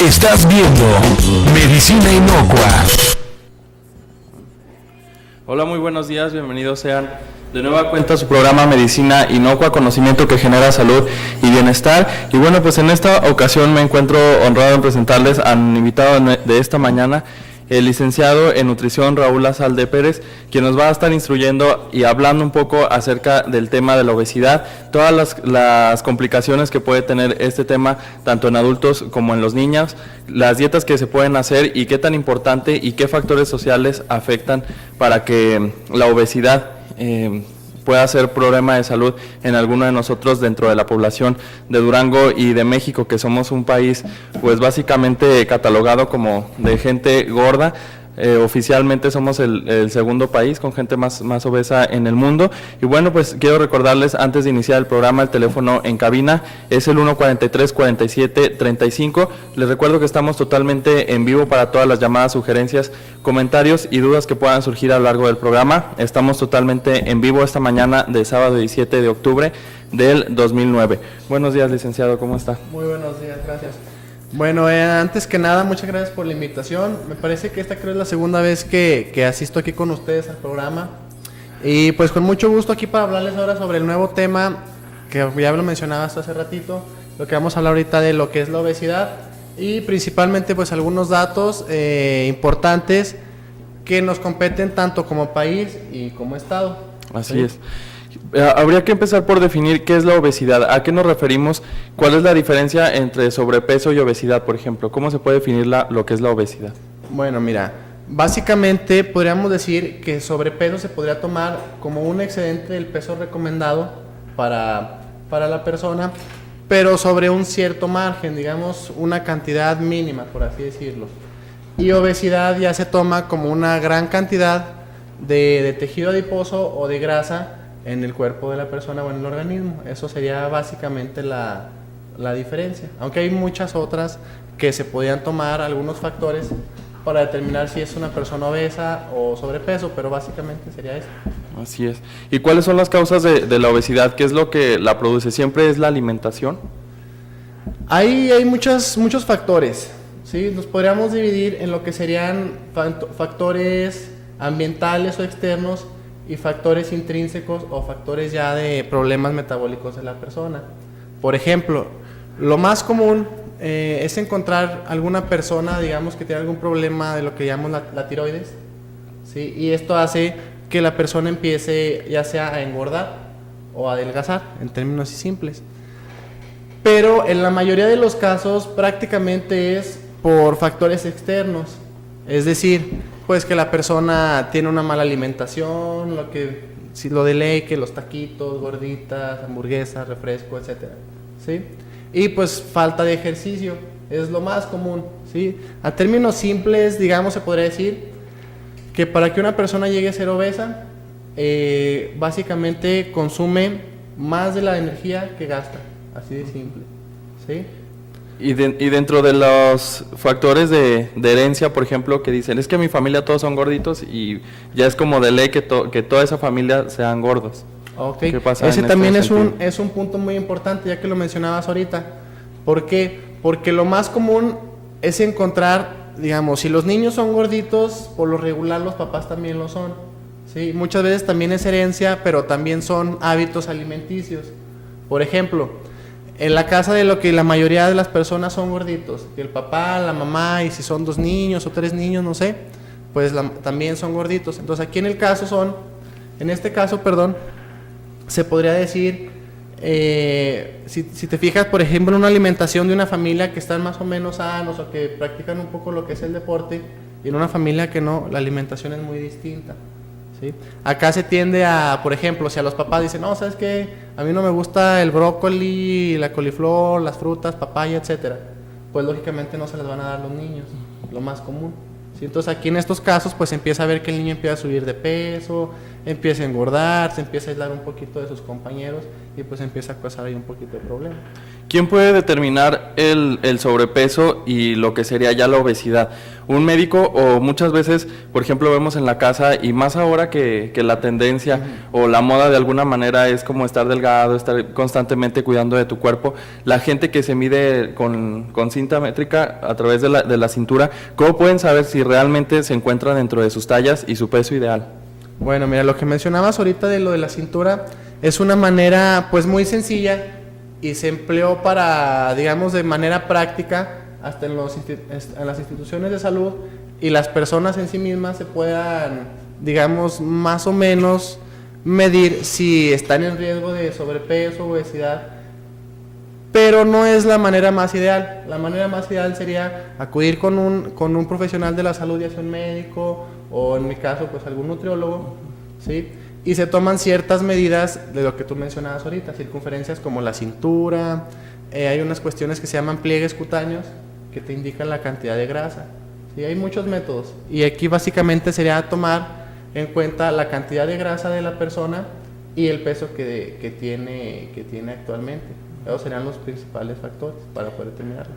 Estás viendo Medicina Inocua. Hola, muy buenos días, bienvenidos sean de nueva cuenta a su programa Medicina Inocua, conocimiento que genera salud y bienestar. Y bueno, pues en esta ocasión me encuentro honrado en presentarles a un invitado de esta mañana, el licenciado en nutrición Raúl Azalde Pérez, quien nos va a estar instruyendo y hablando un poco acerca del tema de la obesidad, todas las complicaciones que puede tener este tema, tanto en adultos como en los niños, las dietas que se pueden hacer y qué tan importante y qué factores sociales afectan para que la obesidad pueda ser problema de salud en alguno de nosotros dentro de la población de Durango y de México, que somos un país pues básicamente catalogado como de gente gorda. Oficialmente somos el segundo país con gente más obesa en el mundo. Y bueno, pues quiero recordarles antes de iniciar el programa, el teléfono en cabina es el 143-47-35. Les recuerdo que estamos totalmente en vivo para todas las llamadas, sugerencias, comentarios y dudas que puedan surgir a lo largo del programa. Estamos totalmente en vivo esta mañana de sábado 17 de octubre del 2009. Buenos días, licenciado, ¿cómo está? Muy buenos días, gracias. Bueno, antes que nada, muchas gracias por la invitación. Me parece que esta creo es la segunda vez que asisto aquí con ustedes al programa. Y pues con mucho gusto aquí para hablarles ahora sobre el nuevo tema que ya lo mencionabas hace ratito, lo que vamos a hablar ahorita de lo que es la obesidad y principalmente pues algunos datos importantes que nos competen tanto como país y como estado. Así es. Habría que empezar por definir qué es la obesidad, a qué nos referimos, cuál es la diferencia entre sobrepeso y obesidad, por ejemplo. ¿Cómo se puede definir lo que es la obesidad? Bueno, mira, básicamente podríamos decir que sobrepeso se podría tomar como un excedente del peso recomendado para la persona, pero sobre un cierto margen, digamos una cantidad mínima, por así decirlo. Y obesidad ya se toma como una gran cantidad de tejido adiposo o de grasa en el cuerpo de la persona o en el organismo. Eso sería básicamente la diferencia, aunque hay muchas otras que se podían tomar algunos factores para determinar si es una persona obesa o sobrepeso, pero básicamente sería eso. Así es. ¿Y cuáles son las causas de la obesidad? ¿Qué es lo que la produce? ¿Siempre es la alimentación? Hay muchos factores, ¿sí? Nos podríamos dividir en lo que serían factores ambientales o externos y factores intrínsecos o factores ya de problemas metabólicos de la persona. Por ejemplo, lo más común es encontrar alguna persona, digamos, que tiene algún problema de lo que llamamos la tiroides, ¿sí? Y esto hace que la persona empiece ya sea a engordar o a adelgazar, en términos simples. Pero en la mayoría de los casos prácticamente es por factores externos, es decir, pues que la persona tiene una mala alimentación, lo de ley, que los taquitos, gorditas, hamburguesas, refresco, etcétera, ¿sí? Y pues falta de ejercicio, es lo más común, ¿sí? A términos simples, digamos, se podría decir que para que una persona llegue a ser obesa, básicamente consume más de la energía que gasta, así de simple, ¿sí? Y dentro de los factores de herencia, por ejemplo, que dicen, es que mi familia todos son gorditos y ya es como de ley que toda esa familia sean gordos. Okay. ¿Qué pasa Ese en también este es un punto muy importante, ya que lo mencionabas ahorita. ¿Por qué? Porque lo más común es encontrar, digamos, si los niños son gorditos, por lo regular los papás también lo son, ¿sí? Muchas veces también es herencia, pero también son hábitos alimenticios. Por ejemplo, en la casa de lo que la mayoría de las personas son gorditos, que el papá, la mamá, y si son 2 niños o 3 niños, no sé, pues también son gorditos. Entonces aquí en este caso, se podría decir, si te fijas, por ejemplo, en una alimentación de una familia que están más o menos sanos o que practican un poco lo que es el deporte, y en una familia que no, la alimentación es muy distinta, ¿sí? Acá se tiende a, por ejemplo, si a los papás dicen, no, ¿sabes qué? A mí no me gusta el brócoli, la coliflor, las frutas, papaya, etcétera, pues lógicamente no se les van a dar a los niños, lo más común, ¿sí? Entonces aquí en estos casos pues empieza a ver que el niño empieza a subir de peso, empieza a engordar, se empieza a aislar un poquito de sus compañeros y pues empieza a causar ahí un poquito de problema. ¿Quién puede determinar el sobrepeso y lo que sería ya la obesidad? un médico, o muchas veces, por ejemplo, vemos en la casa, y más ahora que la tendencia o la moda de alguna manera es como estar delgado, estar constantemente cuidando de tu cuerpo, la gente que se mide con cinta métrica a través de la cintura, ¿cómo pueden saber si realmente se encuentra dentro de sus tallas y su peso ideal? Bueno, mira, lo que mencionabas ahorita de lo de la cintura es una manera pues muy sencilla y se empleó para, digamos, de manera práctica hasta en las instituciones de salud, y las personas en sí mismas se puedan, digamos, más o menos medir si están en riesgo de sobrepeso, obesidad, pero no es la manera más ideal. La manera más ideal sería acudir con un profesional de la salud, ya sea un médico o en mi caso pues algún nutriólogo, ¿sí? Y se toman ciertas medidas de lo que tú mencionabas ahorita, circunferencias como la cintura, hay unas cuestiones que se llaman pliegues cutáneos que te indican la cantidad de grasa, ¿sí? Hay muchos métodos y aquí básicamente sería tomar en cuenta la cantidad de grasa de la persona y el peso que tiene actualmente. Esos serían los principales factores para poder determinarlo.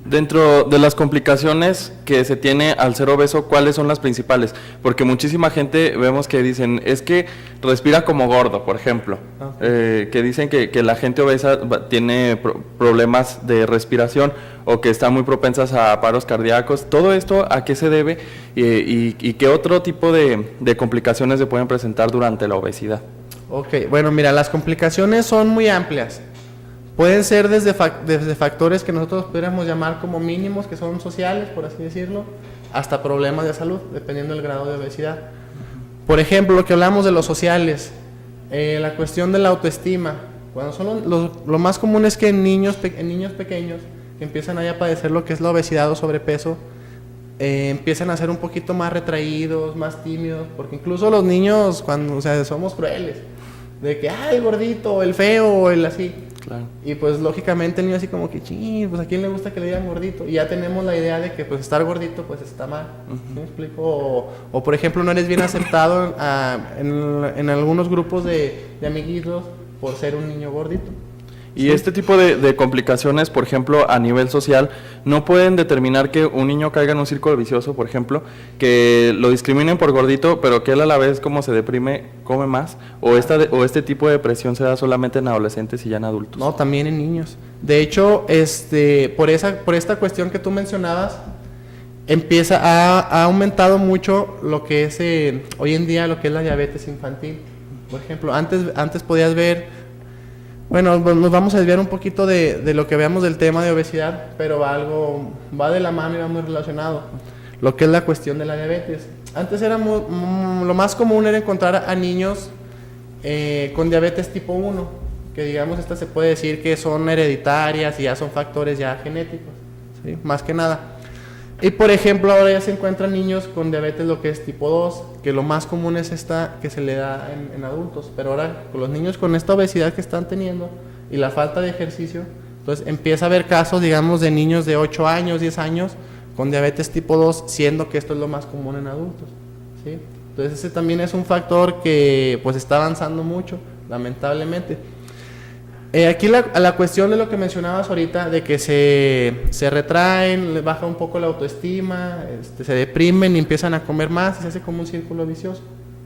Dentro de las complicaciones que se tiene al ser obeso, ¿cuáles son las principales? Porque muchísima gente vemos que dicen, es que respira como gordo, por ejemplo. Que dicen que la gente obesa tiene problemas de respiración o que está muy propensas a paros cardíacos. ¿Todo esto a qué se debe y qué otro tipo de complicaciones se pueden presentar durante la obesidad? Ok, bueno, mira, las complicaciones son muy amplias. Pueden ser desde factores que nosotros pudiéramos llamar como mínimos, que son sociales, por así decirlo, hasta problemas de salud, dependiendo del grado de obesidad. Por ejemplo, lo que hablamos de los sociales, la cuestión de la autoestima. Cuando son lo más común es que en niños pequeños que empiezan a padecer lo que es la obesidad o sobrepeso, empiezan a ser un poquito más retraídos, más tímidos, porque incluso los niños, cuando, o sea, somos crueles, de que, el gordito, el feo, o el así. Claro. Y pues lógicamente el niño así como que, pues a quién le gusta que le digan gordito, y ya tenemos la idea de que pues estar gordito pues está mal. ¿Sí me explico? O por ejemplo no eres bien aceptado en algunos grupos de amiguitos por ser un niño gordito. Y este tipo de complicaciones, por ejemplo, a nivel social, no pueden determinar que un niño caiga en un círculo vicioso, por ejemplo, que lo discriminen por gordito, pero que él a la vez, como se deprime, come más, o este tipo de depresión se da solamente en adolescentes y ya en adultos. No, también en niños. De hecho, por esta cuestión que tú mencionabas, ha aumentado mucho lo que es hoy en día lo que es la diabetes infantil. Por ejemplo, antes podías ver. Bueno, nos vamos a desviar un poquito de lo que veamos del tema de obesidad, pero va de la mano y va muy relacionado. Lo que es la cuestión de la diabetes. Antes lo más común era encontrar a niños con diabetes tipo 1, que digamos esta se puede decir que son hereditarias y ya son factores ya genéticos, ¿sí? Más que nada. Y por ejemplo ahora ya se encuentran niños con diabetes lo que es tipo 2, que lo más común es esta que se le da en adultos, pero ahora con los niños con esta obesidad que están teniendo y la falta de ejercicio, entonces empieza a haber casos, digamos, de niños de 8 años, 10 años con diabetes tipo 2, siendo que esto es lo más común en adultos, ¿sí? Entonces ese también es un factor que pues está avanzando mucho, lamentablemente. Aquí la cuestión de lo que mencionabas ahorita, de que se retraen, les baja un poco la autoestima, se deprimen y empiezan a comer más y se hace como un círculo vicioso,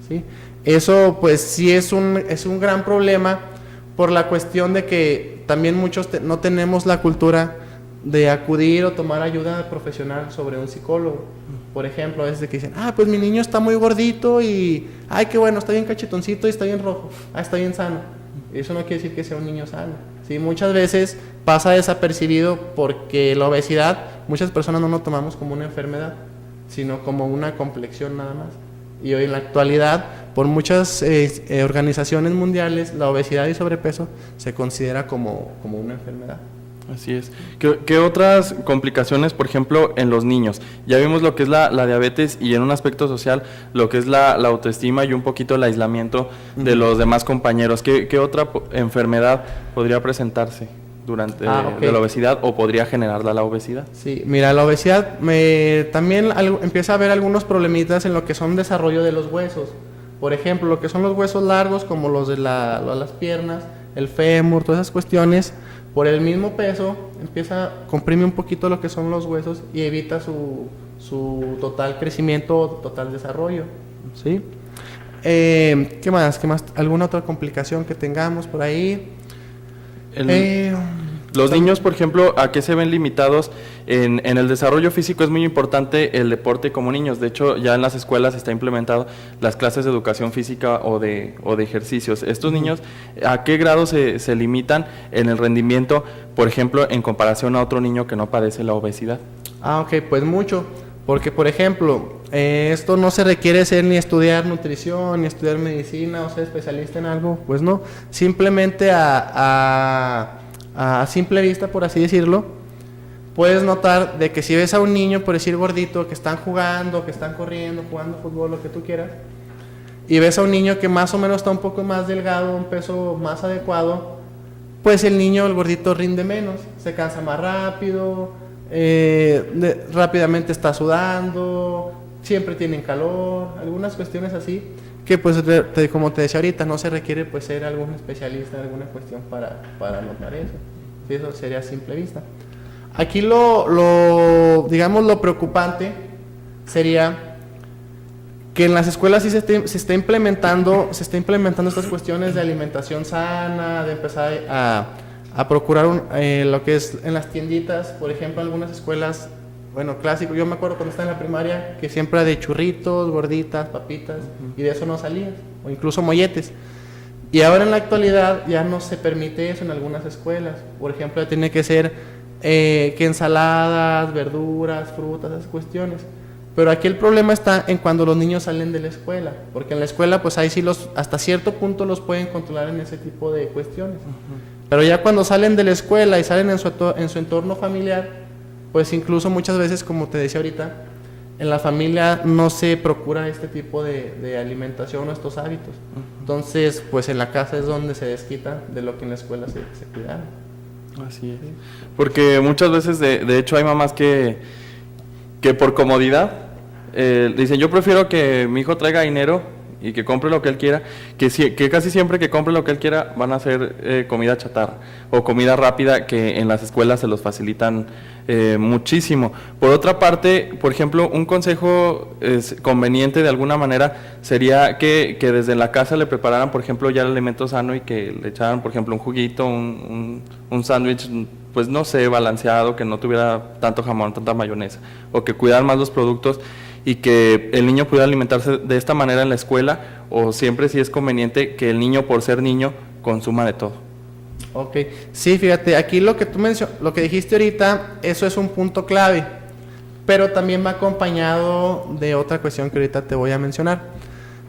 ¿sí? Eso pues sí es un gran problema por la cuestión de que también muchos no tenemos la cultura de acudir o tomar ayuda profesional sobre un psicólogo. Por ejemplo, a veces de que dicen, pues mi niño está muy gordito y, qué bueno, está bien cachetoncito y está bien rojo, está bien sano. Eso no quiere decir que sea un niño sano, ¿sí? Muchas veces pasa desapercibido porque la obesidad, muchas personas no lo tomamos como una enfermedad, sino como una complexión nada más. Y hoy en la actualidad, por muchas organizaciones mundiales, la obesidad y sobrepeso se considera como una enfermedad. Así es. ¿Qué otras complicaciones, por ejemplo, en los niños? Ya vimos lo que es la diabetes y en un aspecto social, lo que es la autoestima y un poquito el aislamiento de los demás compañeros. ¿Qué otra enfermedad podría presentarse durante de la obesidad o podría generarla la obesidad? Sí, mira, la obesidad también empieza a haber algunos problemitas en lo que son desarrollo de los huesos. Por ejemplo, lo que son los huesos largos, como los de las piernas, el fémur, todas esas cuestiones, por el mismo peso, comprime un poquito lo que son los huesos y evita su total crecimiento o total desarrollo, ¿sí? ¿Qué más? ¿Alguna otra complicación que tengamos por ahí? Los niños, por ejemplo, ¿a qué se ven limitados? En el desarrollo físico es muy importante el deporte como niños. De hecho, ya en las escuelas está implementado las clases de educación física o de ejercicios. Estos niños, ¿a qué grado se limitan en el rendimiento, por ejemplo, en comparación a otro niño que no padece la obesidad? Ok, pues mucho. Porque, por ejemplo, esto no se requiere ser ni estudiar nutrición, ni estudiar medicina o ser especialista en algo. Pues no. Simplemente a simple vista, por así decirlo, puedes notar de que si ves a un niño, por decir gordito, que están jugando, que están corriendo, jugando fútbol, lo que tú quieras, y ves a un niño que más o menos está un poco más delgado, un peso más adecuado, pues el gordito rinde menos, se cansa más rápido, rápidamente está sudando, siempre tienen calor, algunas cuestiones así, que pues como te decía ahorita, no se requiere pues ser algún especialista en alguna cuestión para notar eso. Sí, eso sería a simple vista. Aquí digamos lo preocupante sería que en las escuelas sí se está implementando estas cuestiones de alimentación sana, de empezar a procurar lo que es en las tienditas, por ejemplo, algunas escuelas, bueno, clásico, yo me acuerdo cuando estaba en la primaria que siempre era de churritos, gorditas, papitas, y de eso no salías, o incluso molletes. Y ahora en la actualidad ya no se permite eso en algunas escuelas. Por ejemplo, ya tiene que ser que ensaladas, verduras, frutas, esas cuestiones. Pero aquí el problema está en cuando los niños salen de la escuela, porque en la escuela pues ahí sí hasta cierto punto los pueden controlar en ese tipo de cuestiones. Pero ya cuando salen de la escuela y salen en su entorno familiar, pues incluso muchas veces, como te decía ahorita, en la familia no se procura este tipo de alimentación o estos hábitos. Entonces, pues en la casa es donde se desquita de lo que en la escuela se cuidaron. Así es. Porque muchas veces, de hecho, hay mamás que por comodidad dicen, yo prefiero que mi hijo traiga dinero y que compre lo que él quiera, que casi siempre que compre lo que él quiera van a ser comida chatarra o comida rápida, que en las escuelas se los facilitan muchísimo. Por otra parte, por ejemplo, un consejo conveniente de alguna manera sería que desde la casa le prepararan, por ejemplo, ya el alimento sano y que le echaran, por ejemplo, un juguito, un sándwich, pues no sé, balanceado, que no tuviera tanto jamón, tanta mayonesa, o que cuidaran más los productos y que el niño pudiera alimentarse de esta manera en la escuela, o siempre sí es conveniente que el niño, por ser niño, consuma de todo. Ok, sí, fíjate, aquí lo que dijiste ahorita, eso es un punto clave, pero también va acompañado de otra cuestión que ahorita te voy a mencionar.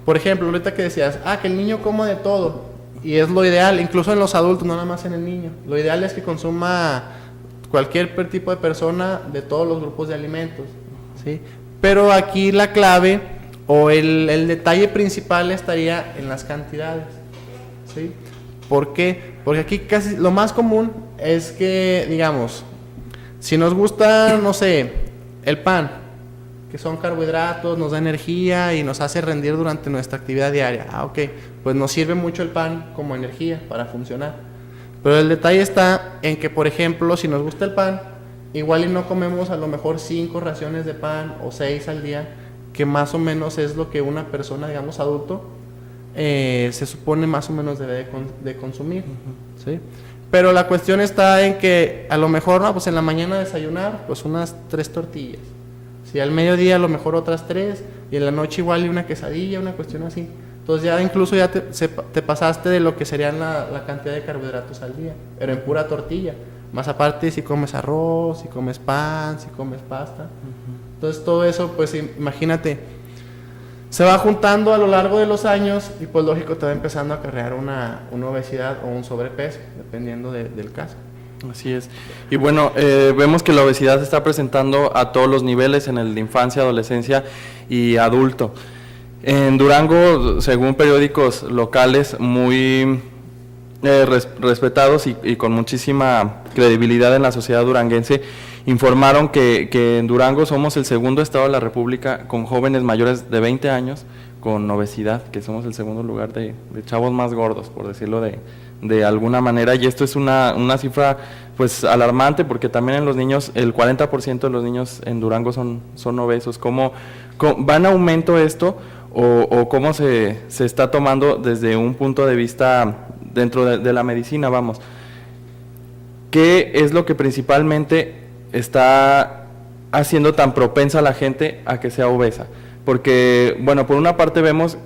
Por ejemplo, ahorita que decías, que el niño coma de todo, y es lo ideal, incluso en los adultos, no nada más en el niño. Lo ideal es que consuma cualquier tipo de persona de todos los grupos de alimentos, ¿sí? Pero aquí la clave o el detalle principal estaría en las cantidades, ¿sí? ¿Por qué? Porque aquí casi lo más común es que, digamos, si nos gusta, no sé, el pan, que son carbohidratos, nos da energía y nos hace rendir durante nuestra actividad diaria. Ok, pues nos sirve mucho el pan como energía para funcionar. Pero el detalle está en que, por ejemplo, si nos gusta el pan, igual y no comemos a lo mejor 5 raciones de pan o 6 al día, que más o menos es lo que una persona, digamos, adulto, se supone más o menos debe de consumir, ¿sí? Pero la cuestión está en que a lo mejor, pues en la mañana desayunar, pues unas 3 tortillas. Si al mediodía a lo mejor otras 3, y en la noche igual y una quesadilla, una cuestión así. Entonces ya incluso ya te pasaste de lo que serían la cantidad de carbohidratos al día, pero en pura tortilla. Más aparte si comes arroz, si comes pan, si comes pasta. Entonces todo eso, pues imagínate, se va juntando a lo largo de los años y pues lógico te va empezando a acarrear una obesidad o un sobrepeso, dependiendo del caso. Así es. Y bueno, vemos que la obesidad se está presentando a todos los niveles, en el de infancia, adolescencia y adulto. En Durango, según periódicos locales muy respetados y con muchísima credibilidad en la sociedad duranguense, informaron que en Durango somos el segundo estado de la República con jóvenes mayores de 20 años con obesidad, que somos el segundo lugar de chavos más gordos, por decirlo de de alguna manera, y esto es una cifra pues alarmante, porque también en los niños, el 40% de los niños en Durango son obesos. ¿Cómo va en aumento esto o cómo se está tomando desde un punto de vista dentro de la medicina, vamos? ¿Qué es lo que principalmente está haciendo tan propensa a la gente a que sea obesa? Porque, bueno, por una parte vemos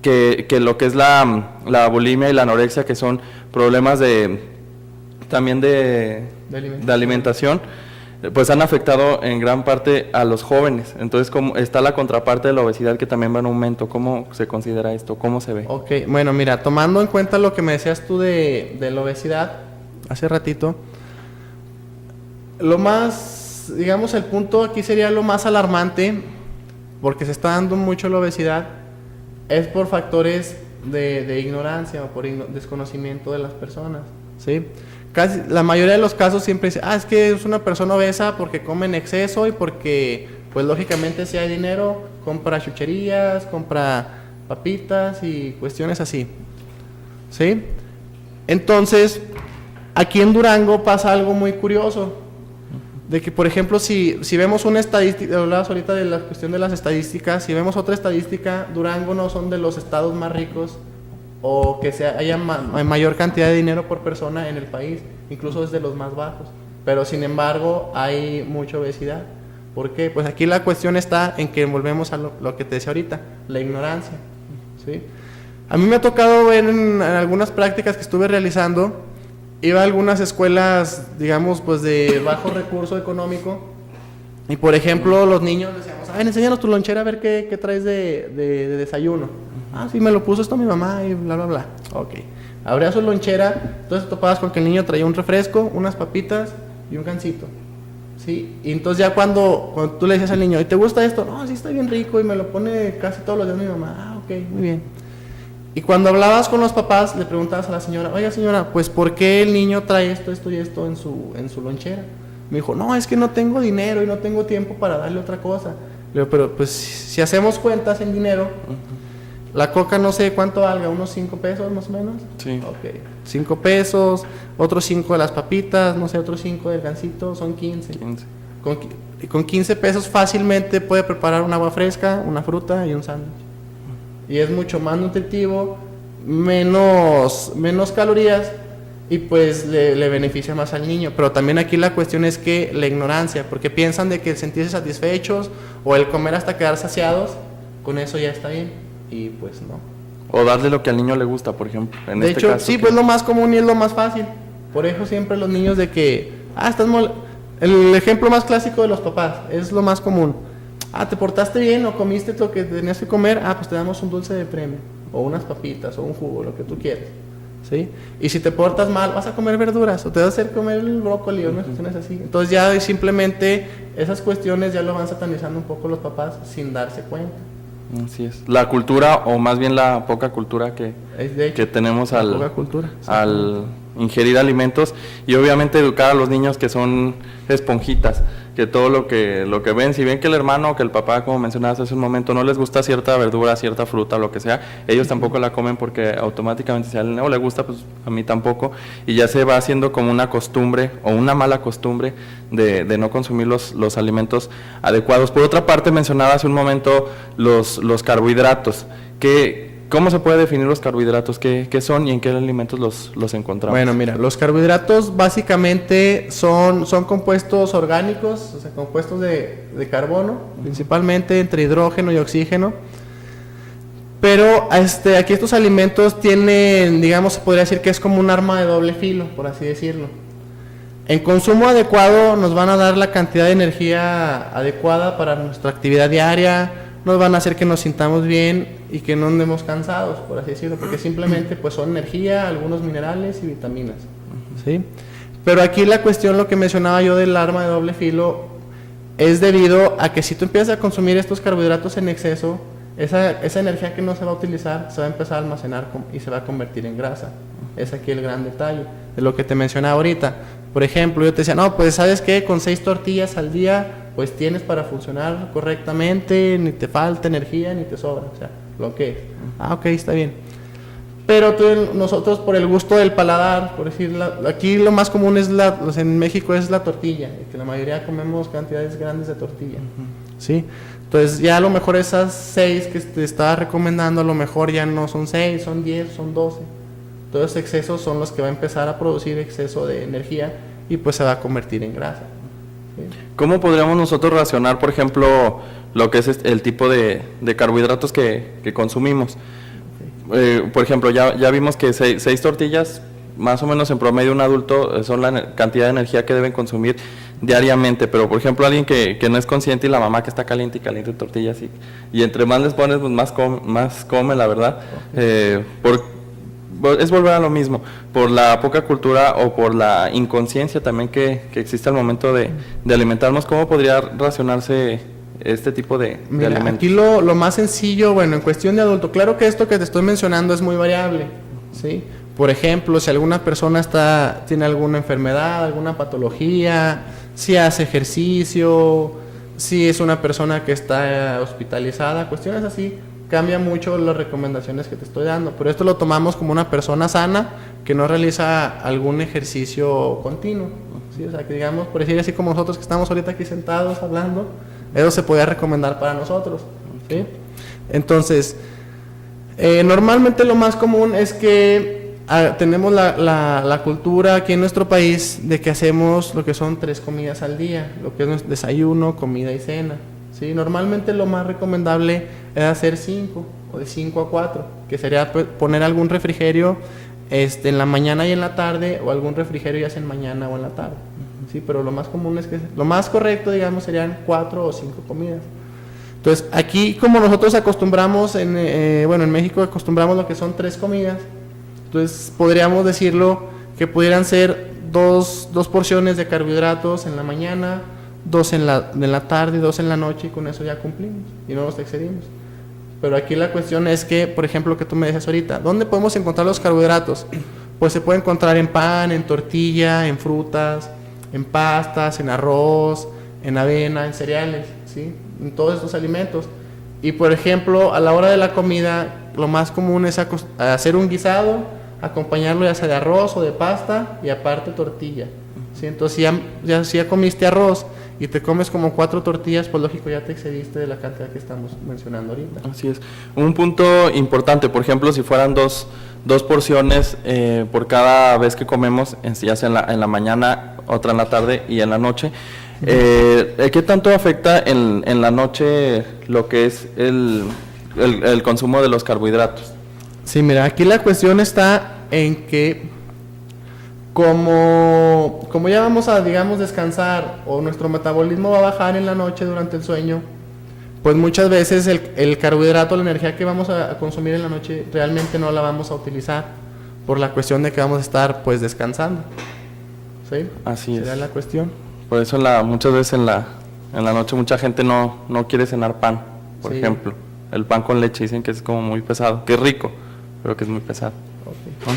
que lo que es la bulimia y la anorexia, que son problemas también de alimentación, pues han afectado en gran parte a los jóvenes. Entonces, ¿cómo está la contraparte de la obesidad, que también va en aumento? ¿Cómo se considera esto? ¿Cómo se ve? Ok, bueno, mira, tomando en cuenta lo que me decías tú de la obesidad hace ratito, lo más, digamos, el punto aquí sería lo más alarmante, porque se está dando mucho la obesidad, es por factores de ignorancia o por desconocimiento de las personas, ¿sí? Casi la mayoría de los casos siempre dice, es que es una persona obesa porque come en exceso y porque, pues lógicamente, si hay dinero, compra chucherías, compra papitas y cuestiones así, ¿sí? Entonces, aquí en Durango pasa algo muy curioso, de que, por ejemplo, si vemos una estadística, hablabas ahorita de la cuestión de las estadísticas, si vemos otra estadística, Durango no son de los estados más ricos o que haya mayor cantidad de dinero por persona en el país, incluso es de los más bajos, pero sin embargo hay mucha obesidad. ¿Por qué? Pues aquí la cuestión está en que volvemos a lo que te decía ahorita, la ignorancia, ¿sí? A mí me ha tocado ver en algunas prácticas que estuve realizando, iba a algunas escuelas, digamos, pues de bajo recurso económico, y por ejemplo los niños decíamos, enséñanos tu lonchera a ver qué traes de desayuno. Sí, me lo puso esto mi mamá y bla, bla, bla. Ok. Abría su lonchera, entonces topabas con que el niño traía un refresco, unas papitas y un gansito, ¿sí? Y entonces ya cuando tú le decías al niño, ¿y te gusta esto? No, sí está bien rico y me lo pone casi todos los días mi mamá. Ok, muy bien. Y cuando hablabas con los papás, le preguntabas a la señora, oiga señora, pues ¿por qué el niño trae esto y esto en su lonchera? Me dijo, no, es que no tengo dinero y no tengo tiempo para darle otra cosa. Le digo, pero pues si hacemos cuentas en dinero, la coca no sé cuánto valga, unos 5 pesos más o menos. Sí. Ok, 5 pesos, otros 5 de las papitas, no sé, otros 5 del gansito, son 15. Con 15 pesos fácilmente puede preparar un agua fresca, una fruta y un sándwich. Y es mucho más nutritivo, menos calorías y pues le beneficia más al niño. Pero también aquí la cuestión es que la ignorancia, porque piensan de que el sentirse satisfechos o el comer hasta quedar saciados, con eso ya está bien, y pues no. O darle lo que al niño le gusta, por ejemplo. De hecho, sí, pues lo más común y es lo más fácil. Por eso siempre los niños de que, el ejemplo más clásico de los papás, es lo más común. ¿Te portaste bien o comiste lo que tenías que comer? Pues te damos un dulce de premio, o unas papitas, o un jugo, lo que tú quieras, ¿sí? Y si te portas mal, vas a comer verduras, o te vas a hacer comer el brócoli, o unas cuestiones así. Entonces ya simplemente esas cuestiones ya lo van satanizando un poco los papás sin darse cuenta. Así es. La cultura, o más bien la poca cultura que tenemos al ingerir alimentos, y obviamente educar a los niños que son esponjitas, que todo lo que ven, si ven que el hermano o que el papá, como mencionabas hace un momento, no les gusta cierta verdura, cierta fruta, lo que sea, ellos tampoco la comen porque automáticamente si a él no le gusta, pues a mí tampoco, y ya se va haciendo como una costumbre o una mala costumbre de no consumir los alimentos adecuados. Por otra parte, mencionaba hace un momento los carbohidratos. ¿Cómo se puede definir los carbohidratos? ¿Qué son y en qué alimentos los encontramos? Bueno, mira, los carbohidratos básicamente son compuestos orgánicos, o sea, compuestos de carbono, principalmente entre hidrógeno y oxígeno. Pero aquí estos alimentos tienen, digamos, se podría decir que es como un arma de doble filo, por así decirlo. En consumo adecuado nos van a dar la cantidad de energía adecuada para nuestra actividad diaria, nos van a hacer que nos sintamos bien y que no andemos cansados, por así decirlo, porque simplemente pues son energía, algunos minerales y vitaminas, ¿sí? Pero aquí la cuestión, lo que mencionaba yo del arma de doble filo, es debido a que si tú empiezas a consumir estos carbohidratos en exceso, esa energía que no se va a utilizar se va a empezar a almacenar y se va a convertir en grasa. Es aquí el gran detalle de lo que te mencionaba ahorita. Por ejemplo, yo te decía, no, pues ¿sabes qué? Con 6 tortillas al día pues tienes para funcionar correctamente, ni te falta energía, ni te sobra, o sea, lo que es. Ok, está bien. Pero nosotros por el gusto del paladar, por decir, aquí lo más común es en México es la tortilla, que la mayoría comemos cantidades grandes de tortilla, ¿sí? Entonces ya a lo mejor esas 6 que te estaba recomendando, a lo mejor ya no son 6, son 10, son 12. Todos esos excesos son los que va a empezar a producir exceso de energía y pues se va a convertir en grasa, ¿sí? ¿Cómo podríamos nosotros racionar, por ejemplo, lo que es el tipo de carbohidratos que consumimos? Por ejemplo, ya vimos que 6 tortillas, más o menos en promedio un adulto, son la cantidad de energía que deben consumir diariamente, pero por ejemplo alguien que no es consciente y la mamá que está caliente y caliente tortillas y entre más les pones, pues más come, la verdad. Es volver a lo mismo, por la poca cultura o por la inconsciencia también que existe al momento de alimentarnos. ¿Cómo podría racionarse este tipo de alimentos? Aquí lo más sencillo, bueno, en cuestión de adulto, claro que esto que te estoy mencionando es muy variable, ¿sí? Por ejemplo, si alguna persona tiene alguna enfermedad, alguna patología, si hace ejercicio, si es una persona que está hospitalizada, cuestiones así, cambia mucho las recomendaciones que te estoy dando, pero esto lo tomamos como una persona sana que no realiza algún ejercicio continuo, ¿sí? O sea, que digamos, por decir así como nosotros que estamos ahorita aquí sentados hablando, eso se podría recomendar para nosotros, ¿sí? Entonces, normalmente lo más común es que tenemos la cultura aquí en nuestro país de que hacemos lo que son 3 comidas al día, lo que es desayuno, comida y cena, ¿sí? Normalmente lo más recomendable es hacer 5 o de 5 a 4, que sería poner algún refrigerio en la mañana y en la tarde, o algún refrigerio ya sea en mañana o en la tarde. Sí, pero lo más común es que lo más correcto, digamos, serían 4 o 5 comidas. Entonces, aquí como nosotros acostumbramos, en México acostumbramos lo que son 3 comidas, entonces podríamos decirlo que pudieran ser 2 porciones de carbohidratos en la mañana, 2 en la tarde, 2 en la noche, y con eso ya cumplimos y no nos excedimos. Pero aquí la cuestión es que, por ejemplo, lo que tú me decías ahorita, ¿dónde podemos encontrar los carbohidratos? Pues se puede encontrar en pan, en tortilla, en frutas, en pastas, en arroz, en avena, en cereales, ¿sí? En todos estos alimentos. Y por ejemplo, a la hora de la comida, lo más común es hacer un guisado, acompañarlo ya sea de arroz o de pasta y aparte tortilla, ¿sí? Entonces si ya comiste arroz y te comes como 4 tortillas, pues lógico ya te excediste de la cantidad que estamos mencionando ahorita. Así es. Un punto importante, por ejemplo, si fueran dos porciones por cada vez que comemos, ya sea en la mañana, otra en la tarde y en la noche, ¿qué tanto afecta en la noche lo que es el consumo de los carbohidratos? Sí, mira, aquí la cuestión está en que como ya vamos a, digamos, descansar, o nuestro metabolismo va a bajar en la noche durante el sueño, pues muchas veces el carbohidrato, la energía que vamos a consumir en la noche, realmente no la vamos a utilizar por la cuestión de que vamos a estar pues descansando, ¿sí? Así Sería es la cuestión. Por eso muchas veces en la noche mucha gente no quiere cenar pan, por ejemplo. El pan con leche dicen que es como muy pesado, que es rico, pero que es muy pesado. Okay. ¿No?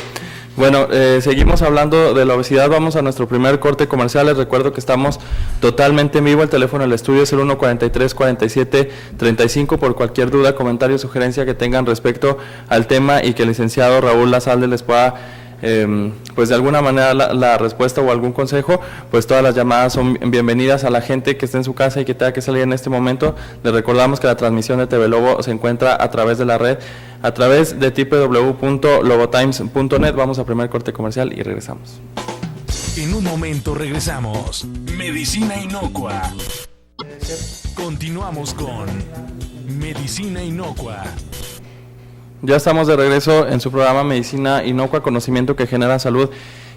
Bueno, seguimos hablando de la obesidad. Vamos a nuestro primer corte comercial. Les recuerdo que estamos totalmente en vivo. El teléfono del estudio es el 143-47-35 por cualquier duda, comentario, sugerencia que tengan respecto al tema y que el licenciado Raúl Lazalde les pueda pues de alguna manera la respuesta o algún consejo. Pues todas las llamadas son bienvenidas. A la gente que esté en su casa y que tenga que salir en este momento, les recordamos que la transmisión de TV Lobo se encuentra a través de la red, a través de www.lobotimes.net. Vamos a primer corte comercial y regresamos. En un momento regresamos. Medicina Inocua. Continuamos con Medicina Inocua. Ya estamos de regreso en su programa Medicina Inocua, conocimiento que genera salud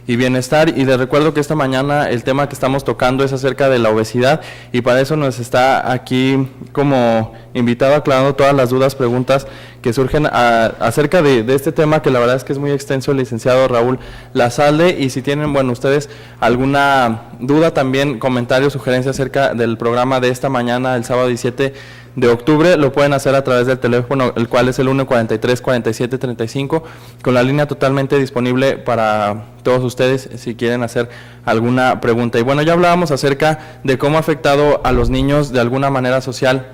y bienestar, y les recuerdo que esta mañana el tema que estamos tocando es acerca de la obesidad, y para eso nos está aquí como invitado aclarando todas las dudas, preguntas que surgen acerca de este tema, que la verdad es que es muy extenso, el licenciado Raúl Lazalde. Y si tienen, ustedes alguna duda, también comentario, sugerencia acerca del programa de esta mañana, el sábado 17 de octubre, lo pueden hacer a través del teléfono, el cual es el 143-47-35, con la línea totalmente disponible para todos ustedes si quieren hacer alguna pregunta. Y bueno, ya hablábamos acerca de cómo ha afectado a los niños de alguna manera social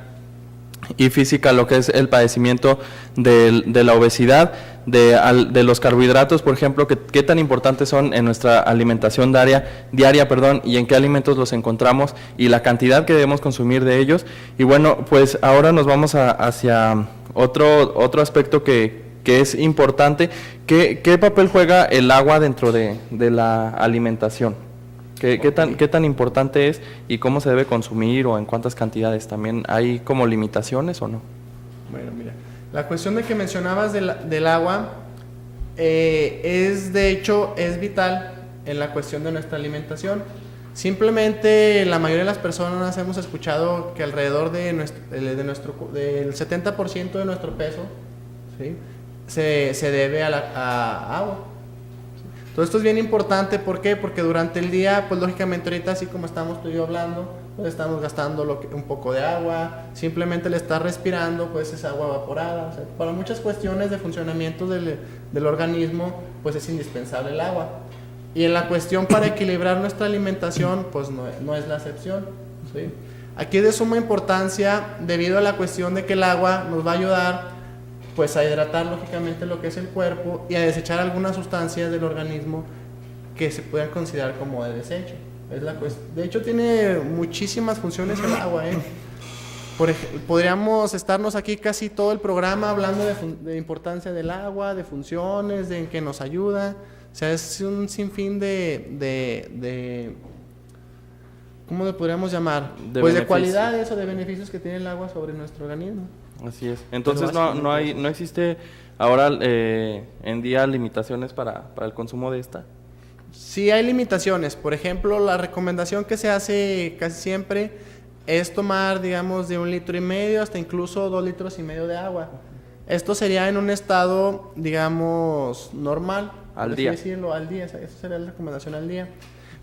y física lo que es el padecimiento de la obesidad. de los carbohidratos, por ejemplo, qué tan importantes son en nuestra alimentación diaria, perdón, y en qué alimentos los encontramos y la cantidad que debemos consumir de ellos. Y bueno, pues ahora nos vamos hacia otro aspecto que es importante. ¿Qué papel juega el agua dentro de la alimentación? ¿Qué tan importante es y cómo se debe consumir o en cuántas cantidades? ¿También hay como limitaciones o no? Bueno, mira, la cuestión de que mencionabas del agua de hecho, es vital en la cuestión de nuestra alimentación. Simplemente la mayoría de las personas hemos escuchado que alrededor del 70% de nuestro peso, ¿sí?, se debe a agua. Todo esto es bien importante. ¿Por qué? Porque durante el día, pues lógicamente ahorita, así como estamos tú y yo hablando, pues estamos gastando un poco de agua, simplemente le estás respirando, pues es agua evaporada. O sea, para muchas cuestiones de funcionamiento del organismo, pues es indispensable el agua. Y en la cuestión para equilibrar nuestra alimentación, pues no es la excepción, ¿sí? Aquí es de suma importancia debido a la cuestión de que el agua nos va a ayudar pues a hidratar lógicamente lo que es el cuerpo y a desechar algunas sustancias del organismo que se puedan considerar como de desecho. De hecho tiene muchísimas funciones el agua, podríamos estarnos aquí casi todo el programa hablando de importancia del agua, de funciones, de en qué nos ayuda. O sea, es un sinfín de ¿cómo le podríamos llamar? Pues de cualidades o de beneficios que tiene el agua sobre nuestro organismo. Así es. Entonces no existe ahora en día limitaciones para el consumo de esta. Sí hay limitaciones. Por ejemplo, la recomendación que se hace casi siempre es tomar, digamos, de 1,5 litros hasta incluso 2,5 litros de agua. Esto sería en un estado, digamos, normal. Al día. Decirlo, al día. Esa sería la recomendación al día.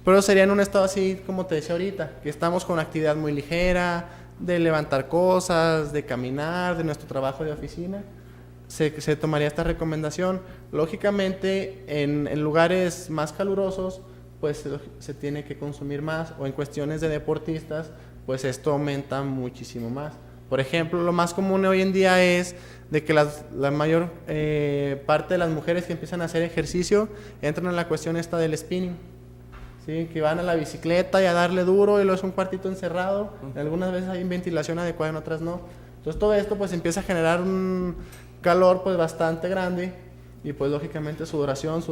Pero sería en un estado así, como te decía ahorita, que estamos con actividad muy ligera, de levantar cosas, de caminar, de nuestro trabajo de oficina, se tomaría esta recomendación. Lógicamente, en lugares más calurosos, pues se tiene que consumir más, o en cuestiones de deportistas, pues esto aumenta muchísimo más. Por ejemplo, lo más común hoy en día es de que la mayor parte de las mujeres que empiezan a hacer ejercicio entran en la cuestión esta del spinning. Sí, que van a la bicicleta y a darle duro y luego es un cuartito encerrado. Algunas veces hay ventilación adecuada, en otras no. Entonces todo esto pues empieza a generar un calor pues bastante grande y pues lógicamente sudoración.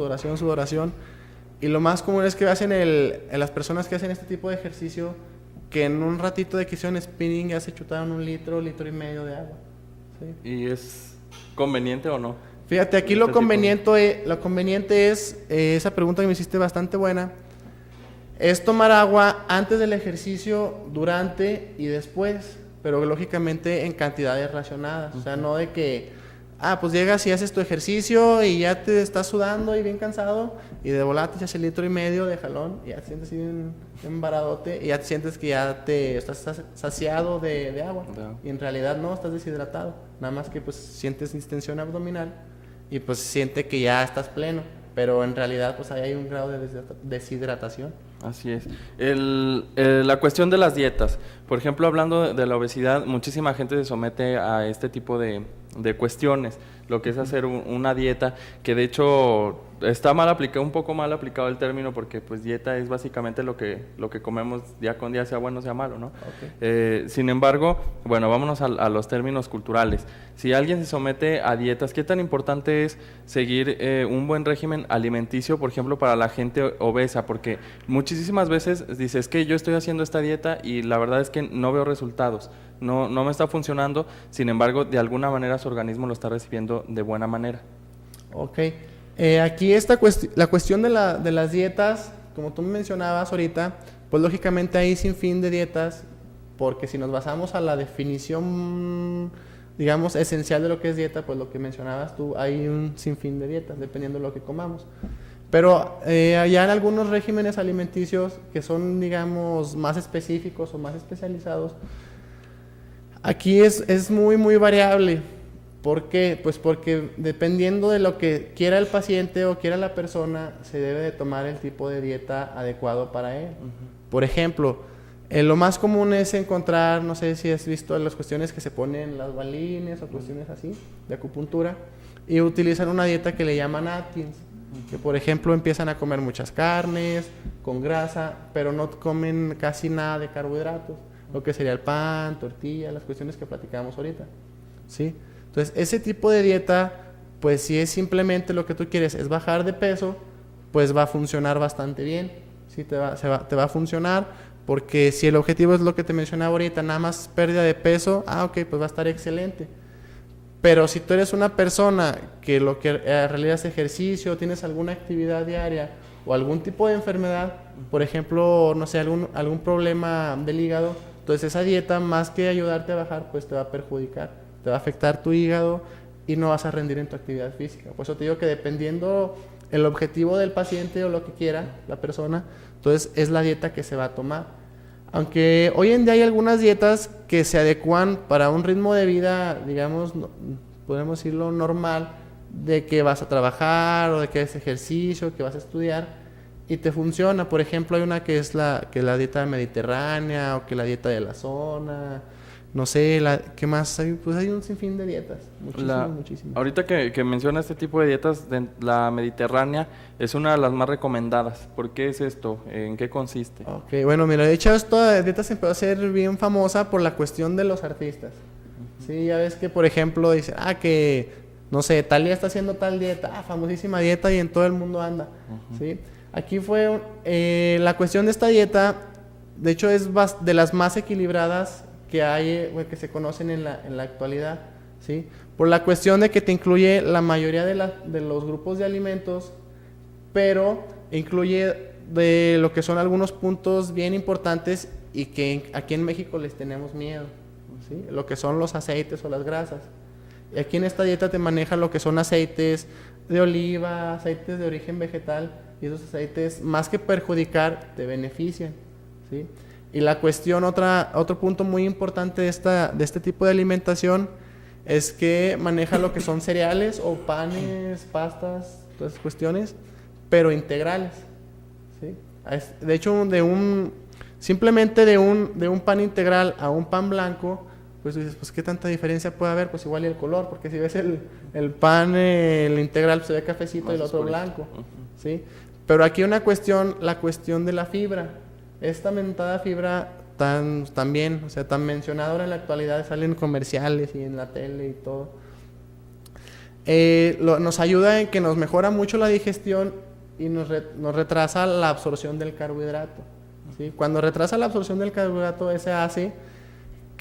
Y lo más común es que hacen en las personas que hacen este tipo de ejercicio, que en un ratito de que hicieron spinning ya se chutaron 1 litro y medio de agua. ¿Sí? ¿Y es conveniente o no? Fíjate, aquí lo conveniente es, esa pregunta que me hiciste bastante buena, es tomar agua antes del ejercicio, durante y después, pero lógicamente en cantidades racionadas. O sea, no de que, pues llegas y haces tu ejercicio y ya te estás sudando y bien cansado y de volada te echas 1,5 litros de jalón y ya te sientes así bien varadote y ya te sientes que ya te estás saciado de agua. Y en realidad no, estás deshidratado. Nada más que pues sientes distensión abdominal y pues siente que ya estás pleno, pero en realidad pues ahí hay un grado de deshidratación. Así es. La cuestión de las dietas. Por ejemplo, hablando de la obesidad, muchísima gente se somete a este tipo de cuestiones. Lo que es hacer una dieta, que de hecho está un poco mal aplicado el término, porque pues dieta es básicamente lo que comemos día con día, sea bueno sea malo, ¿no? Okay. Sin embargo, bueno, vámonos a los términos culturales. Si alguien se somete a dietas, ¿qué tan importante es seguir un buen régimen alimenticio, por ejemplo, para la gente obesa? Porque muchísimas veces dices que yo estoy haciendo esta dieta y la verdad es que no veo resultados. No me está funcionando, sin embargo, de alguna manera su organismo lo está recibiendo de buena manera. Ok. Aquí la cuestión de las dietas, como tú mencionabas ahorita, pues lógicamente hay sin fin de dietas, porque si nos basamos a la definición, digamos, esencial de lo que es dieta, pues lo que mencionabas tú, hay un sinfín de dietas, dependiendo de lo que comamos. Pero ya en algunos regímenes alimenticios que son, digamos, más específicos o más especializados, aquí es muy, muy variable. ¿Por qué? Pues porque dependiendo de lo que quiera el paciente o quiera la persona, se debe de tomar el tipo de dieta adecuado para él. Por ejemplo, lo más común es encontrar, no sé si has visto las cuestiones que se ponen las balines o cuestiones así, de acupuntura. y utilizan una dieta que le llaman Atkins, que por ejemplo empiezan a comer muchas carnes, con grasa, pero no comen casi nada de carbohidratos, lo que sería el pan, tortilla, las cuestiones que platicábamos ahorita, ¿sí? Entonces, ese tipo de dieta, pues si es simplemente lo que tú quieres es bajar de peso, pues va a funcionar bastante bien, ¿sí? Te va a funcionar, porque si el objetivo es lo que te mencionaba ahorita, nada más pérdida de peso, ok, pues va a estar excelente. Pero si tú eres una persona que lo que realizas ejercicio, tienes alguna actividad diaria o algún tipo de enfermedad, por ejemplo, no sé, algún problema del hígado, entonces esa dieta, más que ayudarte a bajar, pues te va a perjudicar, te va a afectar tu hígado y no vas a rendir en tu actividad física. Por eso te digo que dependiendo el objetivo del paciente o lo que quiera la persona, entonces es la dieta que se va a tomar. Aunque hoy en día hay algunas dietas que se adecuan para un ritmo de vida, digamos, podemos decirlo normal, de que vas a trabajar o de que haces ejercicio, que vas a estudiar y te funciona. Por ejemplo, hay una que es la dieta mediterránea o que la dieta de la zona, no sé, ¿qué más? Pues hay un sinfín de dietas, muchísimas. Ahorita que menciona este tipo de dietas, la mediterránea es una de las más recomendadas. ¿Por qué es esto? ¿En qué consiste? Ok, bueno, mira, de hecho esta dieta se empezó a hacer bien famosa por la cuestión de los artistas. Sí, ya ves que, por ejemplo, dicen, que, no sé, Thalía está haciendo tal dieta, famosísima dieta y en todo el mundo anda, ¿sí? Aquí fue, la cuestión de esta dieta, de hecho es de las más equilibradas que hay, que se conocen en la actualidad, ¿sí? Por la cuestión de que te incluye la mayoría de los grupos de alimentos, pero incluye de lo que son algunos puntos bien importantes y que aquí en México les tenemos miedo, ¿sí? Lo que son los aceites o las grasas. Y aquí en esta dieta te maneja lo que son aceites de oliva, aceites de origen vegetal, y esos aceites, más que perjudicar, te benefician, ¿sí? Y la cuestión, otro punto muy importante de este tipo de alimentación es que maneja lo que son cereales o panes, pastas, todas esas cuestiones, pero integrales, ¿sí? De hecho, simplemente de un pan integral a un pan blanco, pues dices, pues qué tanta diferencia puede haber, pues igual y el color, porque si ves el pan, el integral, pues se ve cafecito y el otro blanco, ¿sí? Pero aquí la cuestión de la fibra. Esta mentada fibra también, o sea, tan mencionada ahora en la actualidad, salen comerciales y en la tele y todo. Nos ayuda en que nos mejora mucho la digestión y nos retrasa la absorción del carbohidrato, ¿sí? Cuando retrasa la absorción del carbohidrato, ese hace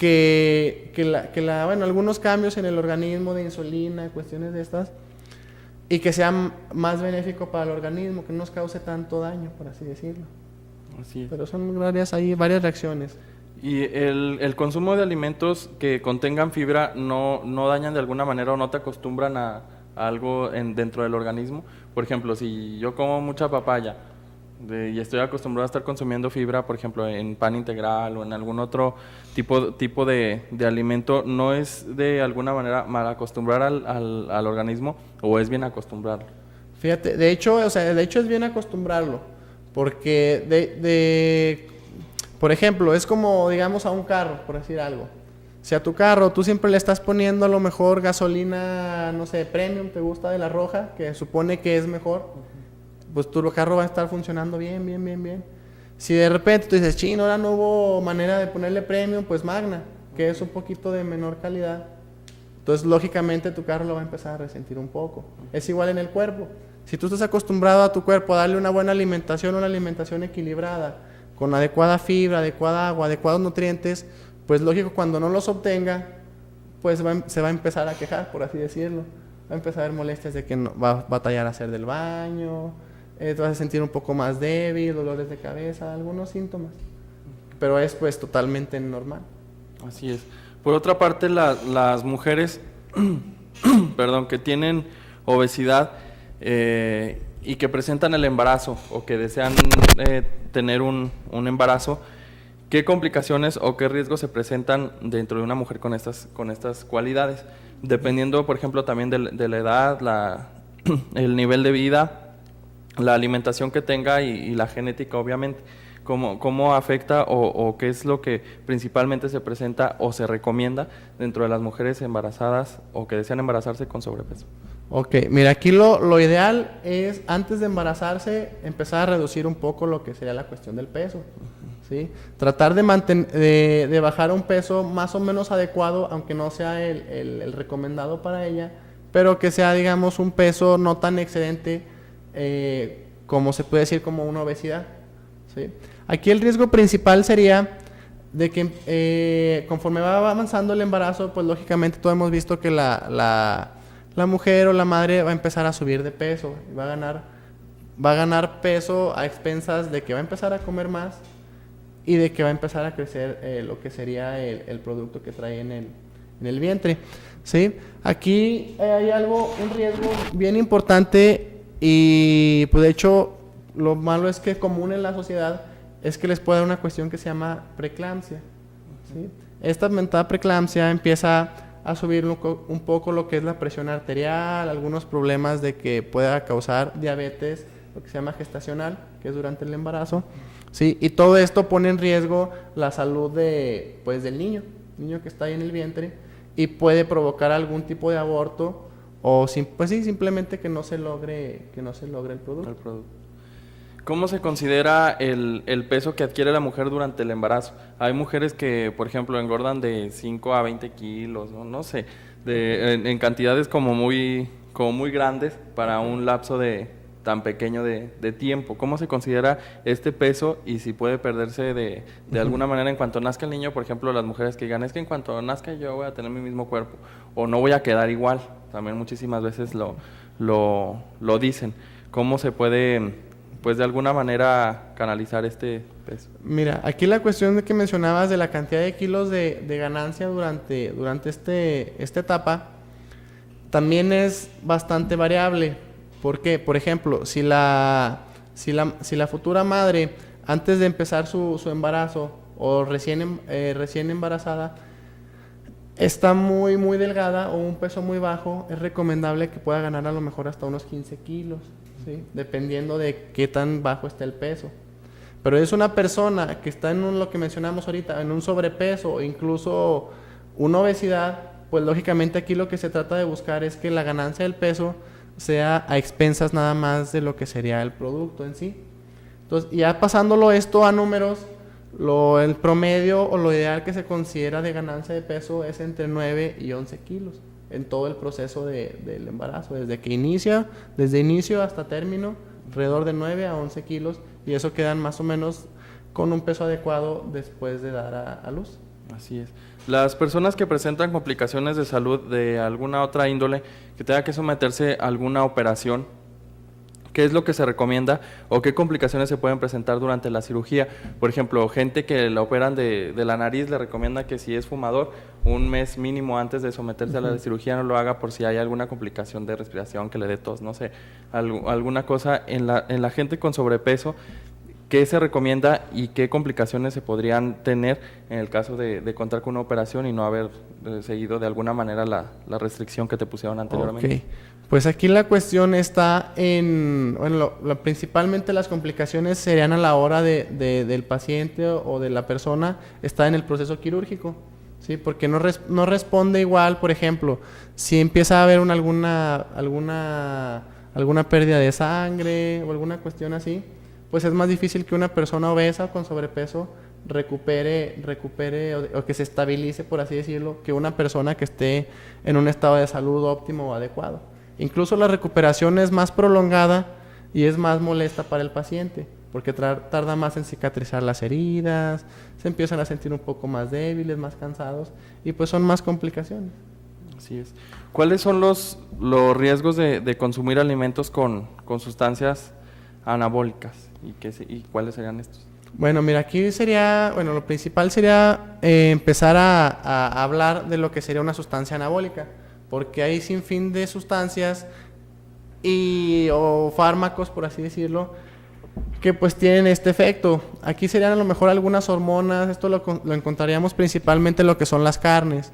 bueno, algunos cambios en el organismo de insulina, cuestiones de estas, y que sea más benéfico para el organismo, que no nos cause tanto daño, por así decirlo. Así es. Pero son varias reacciones. ¿Y el consumo de alimentos que contengan fibra no dañan de alguna manera o no te acostumbran a algo dentro del organismo? Por ejemplo, si yo como mucha papaya y estoy acostumbrado a estar consumiendo fibra, por ejemplo, en pan integral o en algún otro tipo de alimento, ¿no es de alguna manera mal acostumbrar al organismo o es bien acostumbrarlo? Fíjate, de hecho es bien acostumbrarlo. Porque, por ejemplo, es como, digamos, a un carro, por decir algo. Si a tu carro tú siempre le estás poniendo a lo mejor gasolina, no sé, premium, te gusta de la roja, que supone que es mejor, pues tu carro va a estar funcionando bien. Si de repente tú dices, chino, ahora no hubo manera de ponerle premium, pues Magna, que es un poquito de menor calidad. Entonces, lógicamente, tu carro lo va a empezar a resentir un poco. Es igual en el cuerpo. Si tú estás acostumbrado a tu cuerpo a darle una buena alimentación, una alimentación equilibrada, con adecuada fibra, adecuada agua, adecuados nutrientes, pues lógico, cuando no los obtenga, pues se va a empezar a quejar, por así decirlo. Va a empezar a haber molestias de que va a batallar a hacer del baño, te vas a sentir un poco más débil, dolores de cabeza, algunos síntomas. Pero es pues totalmente normal. Así es. Por otra parte, las mujeres perdón, que tienen obesidad y que presentan el embarazo o que desean tener un embarazo, ¿qué complicaciones o qué riesgos se presentan dentro de una mujer con estas cualidades? Dependiendo, por ejemplo, también de la edad, el nivel de vida, la alimentación que tenga y la genética, obviamente. cómo afecta o qué es lo que principalmente se presenta o se recomienda dentro de las mujeres embarazadas o que desean embarazarse con sobrepeso. Ok, mira, aquí lo ideal es antes de embarazarse empezar a reducir un poco lo que sería la cuestión del peso, ¿sí? Tratar de bajar a un peso más o menos adecuado, aunque no sea el recomendado para ella, pero que sea, digamos, un peso no tan excedente como se puede decir como una obesidad, ¿sí? Aquí el riesgo principal sería de que conforme va avanzando el embarazo, pues lógicamente todos hemos visto que la mujer o la madre va a empezar a subir de peso, y va a ganar peso a expensas de que va a empezar a comer más y de que va a empezar a crecer lo que sería el producto que trae en el vientre, ¿sí? Aquí hay un riesgo bien importante y pues de hecho lo malo es que común en la sociedad es que les puede dar una cuestión que se llama preeclampsia, ¿sí? Esta mentada preeclampsia empieza a subir un poco lo que es la presión arterial, algunos problemas de que pueda causar diabetes, lo que se llama gestacional, que es durante el embarazo, ¿sí? Y todo esto pone en riesgo la salud del niño que está ahí en el vientre y puede provocar algún tipo de aborto o simplemente que no se logre el producto. ¿Cómo se considera el peso que adquiere la mujer durante el embarazo? Hay mujeres que, por ejemplo, engordan de 5 a 20 kilos, no sé, en cantidades como muy grandes para un lapso tan pequeño de tiempo. ¿Cómo se considera este peso y si puede perderse de alguna manera en cuanto nazca el niño? Por ejemplo, las mujeres que digan, es que en cuanto nazca yo voy a tener mi mismo cuerpo o no voy a quedar igual. También muchísimas veces lo dicen. ¿Cómo se puede pues de alguna manera canalizar este peso? Mira, aquí la cuestión de que mencionabas de la cantidad de kilos de ganancia durante esta etapa también es bastante variable. ¿Por qué? Por ejemplo, si la futura madre antes de empezar su embarazo o recién embarazada está muy muy delgada o un peso muy bajo, es recomendable que pueda ganar a lo mejor hasta unos 15 kilos. ¿Sí? Dependiendo de qué tan bajo está el peso. Pero es una persona que está en lo que mencionamos ahorita, en un sobrepeso o incluso una obesidad, pues lógicamente aquí lo que se trata de buscar es que la ganancia del peso sea a expensas nada más de lo que sería el producto en sí. Entonces, ya pasándolo esto a números, el promedio o lo ideal que se considera de ganancia de peso es entre 9 y 11 kilos. En todo el proceso del embarazo, desde inicio hasta término, alrededor de 9 a 11 kilos, y eso quedan más o menos con un peso adecuado después de dar a luz. Así es. Las personas que presentan complicaciones de salud de alguna otra índole, que tenga que someterse a alguna operación, ¿qué es lo que se recomienda o qué complicaciones se pueden presentar durante la cirugía? Por ejemplo, gente que la operan de la nariz, le recomienda que si es fumador, un mes mínimo antes de someterse a la cirugía no lo haga por si hay alguna complicación de respiración que le dé tos, no sé, alguna cosa. En la gente con sobrepeso, ¿qué se recomienda y qué complicaciones se podrían tener en el caso de contar con una operación y no haber seguido de alguna manera la restricción que te pusieron anteriormente? Okay. Pues aquí la cuestión está principalmente las complicaciones serían a la hora del paciente o de la persona está en el proceso quirúrgico, ¿sí? Porque no responde igual, por ejemplo, si empieza a haber alguna pérdida de sangre o alguna cuestión así, pues es más difícil que una persona obesa con sobrepeso recupere o que se estabilice, por así decirlo, que una persona que esté en un estado de salud óptimo o adecuado. Incluso la recuperación es más prolongada y es más molesta para el paciente, porque tarda más en cicatrizar las heridas, se empiezan a sentir un poco más débiles, más cansados, y pues son más complicaciones. Así es. ¿Cuáles son los riesgos de consumir alimentos con sustancias anabólicas? ¿Y cuáles serían estos? Bueno, mira, aquí lo principal sería empezar a hablar de lo que sería una sustancia anabólica, porque hay sin fin de sustancias o fármacos, por así decirlo, que pues tienen este efecto. Aquí serían a lo mejor algunas hormonas, esto lo encontraríamos principalmente en lo que son las carnes.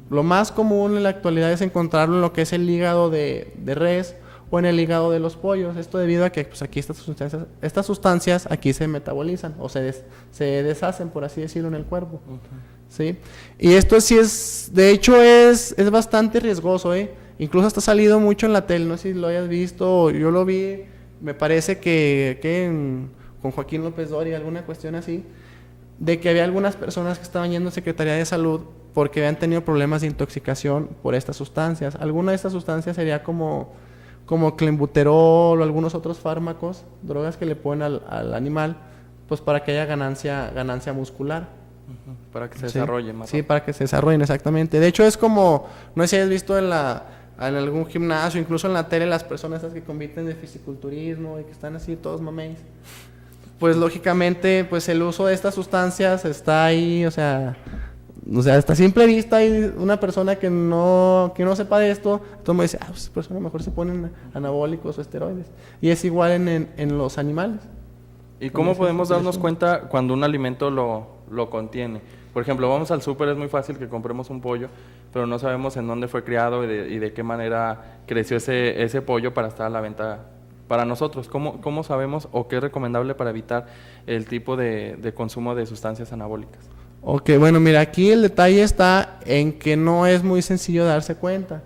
Lo más común en la actualidad es encontrarlo en lo que es el hígado de res o en el hígado de los pollos. Esto debido a que pues, aquí estas sustancias aquí se metabolizan o se deshacen, por así decirlo, en el cuerpo. ¿Sí? Y esto sí de hecho es bastante riesgoso, ¿eh? Incluso hasta ha salido mucho en la tele, no sé si lo hayas visto, yo lo vi, me parece que con Joaquín López Dóriga, alguna cuestión así, de que había algunas personas que estaban yendo a Secretaría de Salud porque habían tenido problemas de intoxicación por estas sustancias. Alguna de estas sustancias sería como clenbuterol o algunos otros fármacos, drogas que le ponen al animal, pues para que haya ganancia muscular. Para que se desarrolle más. Sí, para que se desarrollen, exactamente. De hecho, es como, no sé si hayas visto en algún gimnasio, incluso en la tele, las personas esas que compiten de fisiculturismo y que están así todos mameis. Pues lógicamente, pues el uso de estas sustancias está ahí, o sea, hasta a simple vista hay una persona que no sepa de esto, entonces me dice, pues persona mejor se ponen anabólicos o esteroides. Y es igual en los animales. ¿Y cómo podemos darnos cuenta cuando un alimento lo contiene? Por ejemplo, vamos al súper, es muy fácil que compremos un pollo, pero no sabemos en dónde fue criado y de qué manera creció ese pollo para estar a la venta para nosotros. ¿Cómo sabemos o qué es recomendable para evitar el tipo de consumo de sustancias anabólicas? Ok, bueno, mira, aquí el detalle está en que no es muy sencillo darse cuenta,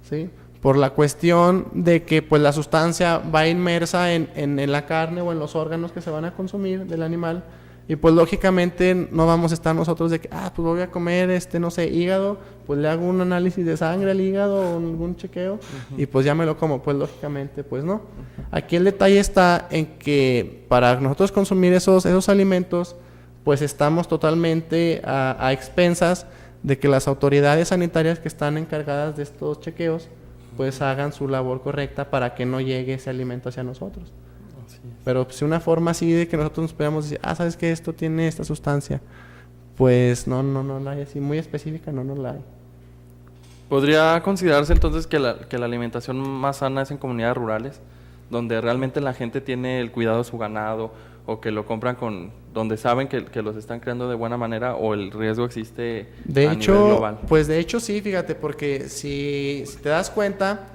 ¿sí? Por la cuestión de que pues la sustancia va inmersa en la carne o en los órganos que se van a consumir del animal y pues lógicamente no vamos a estar nosotros de que, pues voy a comer no sé, hígado, pues le hago un análisis de sangre al hígado o algún chequeo y pues ya me lo como, pues lógicamente pues no. Aquí el detalle está en que para nosotros consumir esos alimentos pues estamos totalmente a expensas de que las autoridades sanitarias que están encargadas de estos chequeos pues hagan su labor correcta para que no llegue ese alimento hacia nosotros. Así es. Pero pues una forma así de que nosotros nos podamos decir, ¿sabes qué? Esto tiene esta sustancia. Pues no la hay así, muy específica, no la hay. ¿Podría considerarse entonces que la alimentación más sana es en comunidades rurales, donde realmente la gente tiene el cuidado de su ganado o que lo compran donde saben que los están creando de buena manera o el riesgo existe a nivel global? Pues de hecho sí, fíjate, porque si te das cuenta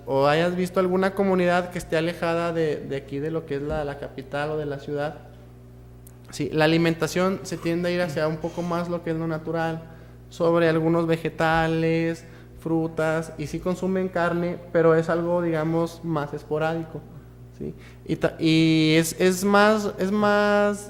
o hayas visto alguna comunidad que esté alejada de aquí de lo que es la capital o de la ciudad, sí, la alimentación se tiende a ir hacia un poco más lo que es lo natural, sobre algunos vegetales, frutas, y sí consumen carne, pero es algo, digamos, más esporádico. ¿Sí? Y es más,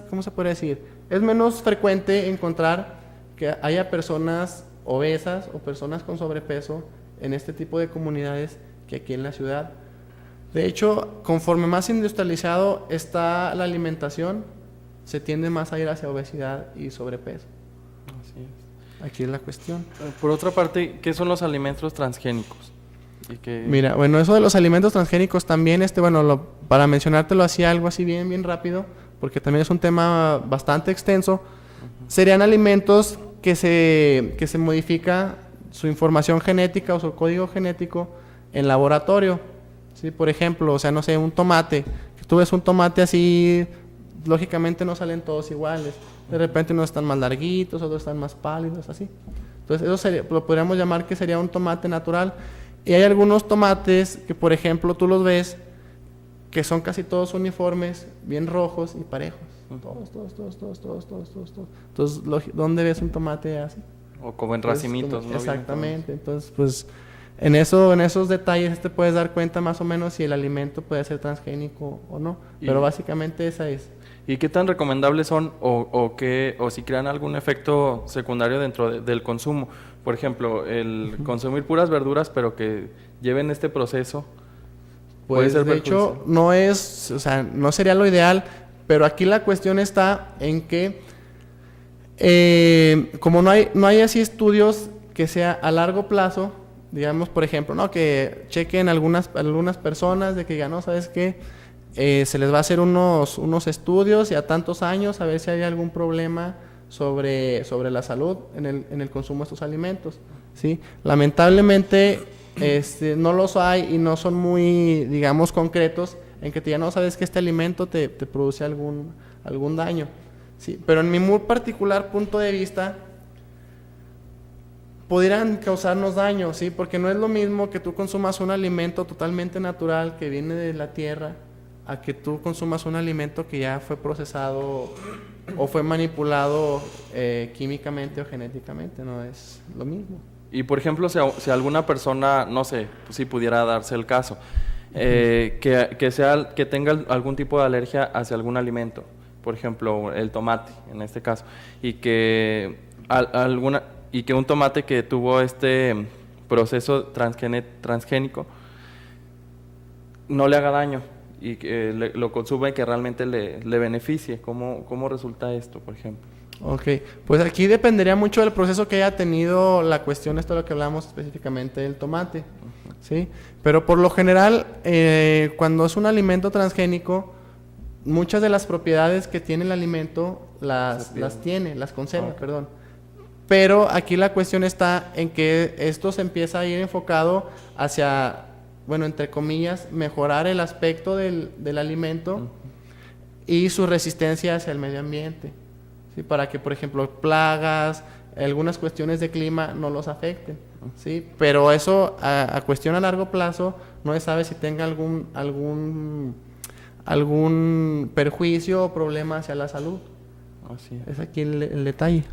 ¿cómo se puede decir? Es menos frecuente encontrar que haya personas obesas o personas con sobrepeso en este tipo de comunidades que aquí en la ciudad. De hecho, conforme más industrializado está la alimentación, se tiende más a ir hacia obesidad y sobrepeso. Así es. Aquí es la cuestión. Por otra parte, ¿qué son los alimentos transgénicos? Mira, bueno, eso de los alimentos transgénicos también, para mencionártelo así, algo así bien rápido, porque también es un tema bastante extenso, serían alimentos que se modifica su información genética o su código genético en laboratorio, ¿sí? Por ejemplo, o sea, no sé, un tomate, que tú ves un tomate así, lógicamente no salen todos iguales, de repente unos están más larguitos, otros están más pálidos, así. Entonces eso lo podríamos llamar que sería un tomate natural. Y hay algunos tomates que, por ejemplo, tú los ves que son casi todos uniformes, bien rojos y parejos. Todos. Entonces, ¿dónde ves un tomate así? O como en racimitos, ¿no? Exactamente. Entonces, pues, en esos detalles te puedes dar cuenta más o menos si el alimento puede ser transgénico o no. Pero básicamente esa es. ¿Y qué tan recomendables son o si crean algún efecto secundario dentro del consumo? Por ejemplo, el consumir puras verduras, pero que lleven este proceso. Pues de hecho no sería lo ideal, pero aquí la cuestión está en que como no hay así estudios que sea a largo plazo, digamos, por ejemplo, ¿no? Que chequen algunas personas de que ya no, ¿sabes qué? Se les va a hacer unos estudios y a tantos años a ver si hay algún problema sobre la salud en el consumo de estos alimentos, ¿sí? Lamentablemente no los hay y no son muy, digamos, concretos en que ya no sabes que este alimento te produce algún daño, ¿sí? Pero en mi muy particular punto de vista, pudieran causarnos daño, ¿sí? Porque no es lo mismo que tú consumas un alimento totalmente natural que viene de la tierra a que tú consumas un alimento que ya fue procesado o fue manipulado químicamente o genéticamente, no es lo mismo. Y por ejemplo, si alguna persona, no sé, pues, si pudiera darse el caso, que tenga algún tipo de alergia hacia algún alimento, por ejemplo, el tomate, en este caso, y que un tomate que tuvo este proceso transgénico no le haga daño y que lo consuma y que realmente le beneficie. ¿Cómo resulta esto, por ejemplo? Ok, pues aquí dependería mucho del proceso que haya tenido la cuestión, esto de lo que hablamos específicamente del tomate, ¿sí? Pero por lo general, cuando es un alimento transgénico, muchas de las propiedades que tiene el alimento las conserva, Okay. perdón. Pero aquí la cuestión está en que esto se empieza a ir enfocado hacia, bueno, entre comillas, mejorar el aspecto del alimento y su resistencia hacia el medio ambiente, ¿sí? Para que, por ejemplo, plagas, algunas cuestiones de clima no los afecten, ¿sí? Pero eso a cuestión a largo plazo no se sabe si tenga algún perjuicio o problema hacia la salud. Así es. Es aquí el detalle.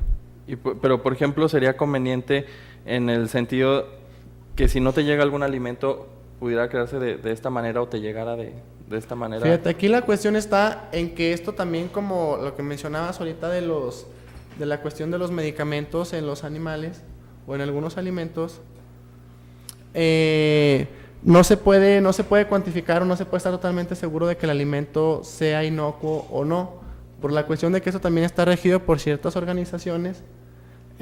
Pero, por ejemplo, sería conveniente en el sentido que si no te llega algún alimento, pudiera crearse de esta manera o te llegara de esta manera. Fíjate, aquí la cuestión está en que esto también, como lo que mencionabas ahorita de la cuestión de los medicamentos en los animales o en algunos alimentos, no se puede cuantificar o no se puede estar totalmente seguro de que el alimento sea inocuo o no, por la cuestión de que eso también está regido por ciertas organizaciones,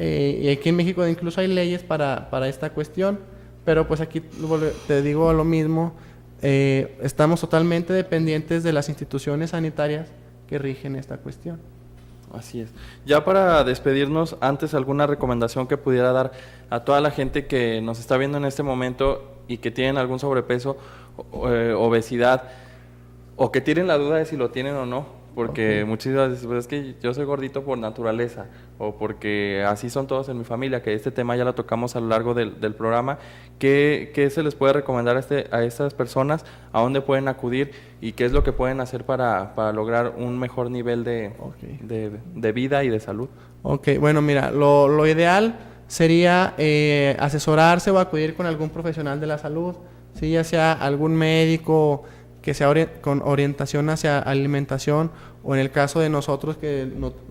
y aquí en México incluso hay leyes para esta cuestión, pero pues aquí te digo lo mismo, estamos totalmente dependientes de las instituciones sanitarias que rigen esta cuestión. Así es. Ya para despedirnos, antes alguna recomendación que pudiera dar a toda la gente que nos está viendo en este momento y que tienen algún sobrepeso, obesidad, o que tienen la duda de si lo tienen o no, porque muchas veces pues, es que yo soy gordito por naturaleza, o porque así son todos en mi familia, que este tema ya lo tocamos a lo largo del programa. ¿Qué se les puede recomendar a estas personas? ¿A dónde pueden acudir? ¿Y qué es lo que pueden hacer para lograr un mejor nivel de vida y de salud? Ok, bueno, mira, lo ideal sería asesorarse o acudir con algún profesional de la salud, ¿sí? Ya sea algún médico que sea con orientación hacia alimentación, o en el caso de nosotros,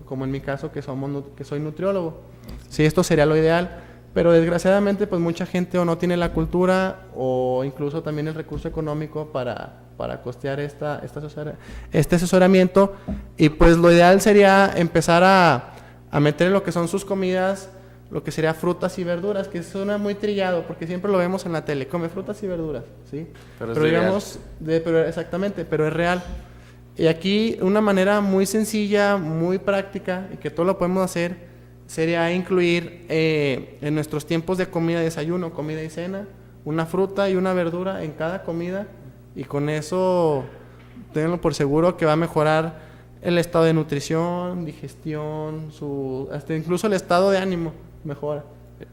como en mi caso, que soy nutriólogo. Sí, esto sería lo ideal, pero desgraciadamente pues mucha gente o no tiene la cultura o incluso también el recurso económico para costear este asesoramiento, y pues lo ideal sería empezar a meter en lo que son sus comidas lo que sería frutas y verduras, que suena muy trillado porque siempre lo vemos en la tele, come frutas y verduras, ¿sí? Pero digamos, exactamente, pero es real. Y aquí una manera muy sencilla, muy práctica, y que todo lo podemos hacer, sería incluir en nuestros tiempos de comida, desayuno, comida y cena, una fruta y una verdura en cada comida, y con eso tenganlo por seguro que va a mejorar el estado de nutrición, digestión, hasta incluso el estado de ánimo mejora.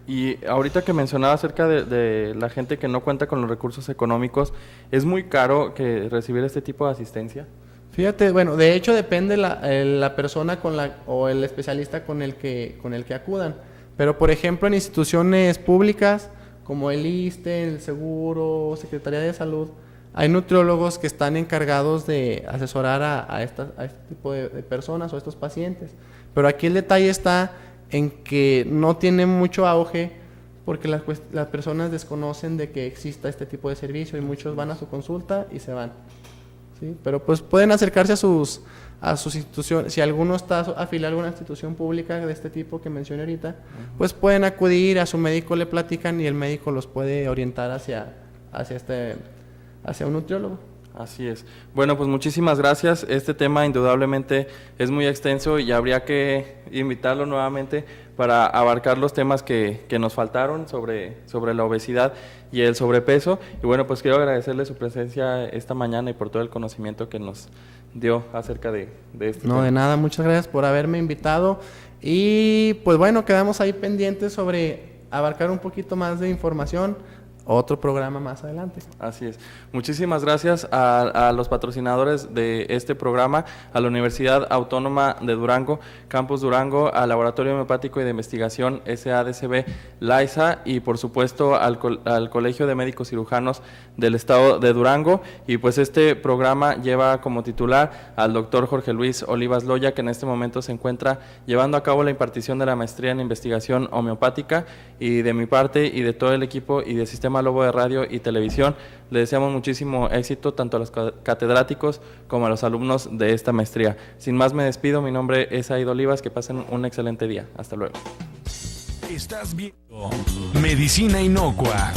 Y ahorita que mencionaba acerca de la gente que no cuenta con los recursos económicos, ¿es muy caro recibir este tipo de asistencia? Fíjate, bueno, de hecho depende la persona o el especialista con el que acudan. Pero por ejemplo en instituciones públicas como el ISSSTE, el Seguro, Secretaría de Salud, hay nutriólogos que están encargados de asesorar a este tipo de personas o a estos pacientes. Pero aquí el detalle está en que no tiene mucho auge porque las personas desconocen de que exista este tipo de servicio y muchos van a su consulta y se van, ¿sí? Pero pues pueden acercarse a sus instituciones. Si alguno está afiliado a alguna institución pública de este tipo que mencioné ahorita, pues pueden acudir a su médico, le platican y el médico los puede orientar hacia un nutriólogo. Así es. Bueno, pues muchísimas gracias. Este tema indudablemente es muy extenso y habría que invitarlo nuevamente para abarcar los temas que nos faltaron sobre la obesidad y el sobrepeso. Y bueno, pues quiero agradecerle su presencia esta mañana y por todo el conocimiento que nos dio acerca de este No, tema. de nada, muchas gracias por haberme invitado. Y pues bueno, quedamos ahí pendientes sobre abarcar un poquito más de información, otro programa más adelante. Así es. Muchísimas gracias a los patrocinadores de este programa, a la Universidad Autónoma de Durango, Campus Durango, al Laboratorio Homeopático y de Investigación SADCB LAISA y por supuesto al Colegio de Médicos Cirujanos del Estado de Durango. Y pues este programa lleva como titular al doctor Jorge Luis Olivas Loya, que en este momento se encuentra llevando a cabo la impartición de la maestría en investigación homeopática. Y de mi parte y de todo el equipo y del Sistema Lobo de Radio y Televisión, le deseamos muchísimo éxito tanto a los catedráticos como a los alumnos de esta maestría. Sin más me despido, mi nombre es Aido Olivas, que pasen un excelente día. Hasta luego. Estás viendo Medicina Inocua.